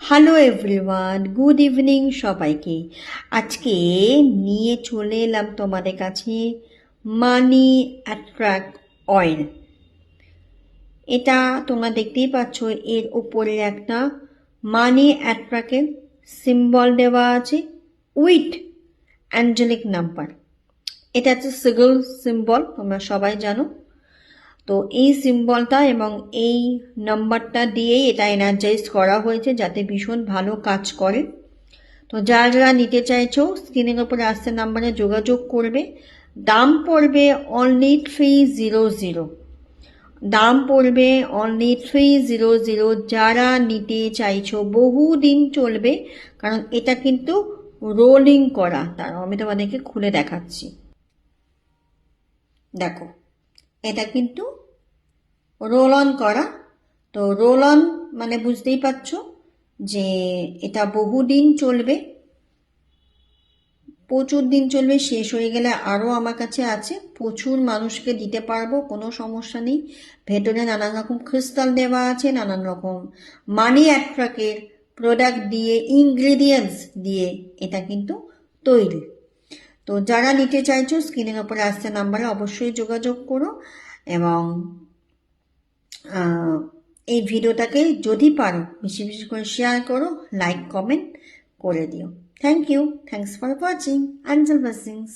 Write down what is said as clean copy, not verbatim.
Hello everyone, good evening সবাইকে। আজকে নিয়ে চলে এলাম তোমাদের কাছে মানি অ্যাট্রাক্ট অয়েল। এটা তোমরা দেখতেই পাচ্ছ, এর উপরে একটা মানি অ্যাট্রাক্টের সিম্বল দেওয়া আছে উইথ অ্যাঞ্জেলিক নাম্বার। এটা হচ্ছে সিগল সিম্বল, তোমরা সবাই জানো। তো এই সিম্বলটা এবং এই নাম্বারটা দিয়েই এটা এনার্জাইজ করা হয়েছে যাতে ভীষণ ভালো কাজ করে। তো যারা যারা নিতে চাইছো স্ক্রিনের ওপরে আসতে নাম্বারে যোগাযোগ করবে। দাম পড়বে অনলি 300। দাম পড়বে অনলি 300। যারা নিতে চাইছো বহুদিন চলবে, কারণ এটা কিন্তু রোলিং করা। তার আমি তোমাদেরকে খুলে দেখাচ্ছি, দেখো এটা কিন্তু রোল অন করা। তো রোল অন মানে বুঝতেই পারছো যে এটা বহুদিন চলবে, প্রচুর দিন চলবে। শেষ হয়ে গেলে আরও আমার কাছে আছে, প্রচুর মানুষকে দিতে পারবো, কোনো সমস্যা নেই। ভেতরে নানান রকম ক্রিস্টাল দেওয়া আছে, নানান রকম মানি অ্যাট্রাক্টের প্রোডাক্ট দিয়ে, ইনগ্রিডিয়েন্টস দিয়ে এটা কিন্তু তৈরি। তো যারা নিতে চাইছো স্ক্রিনের ওপরে আসছে নাম্বারে অবশ্যই যোগাযোগ করো এবং এই ভিডিওটাকে যদি পারো বেশি বেশি করে শেয়ার করো, লাইক কমেন্ট করে দিও। Thank you, thanks for watching. Angel blessings.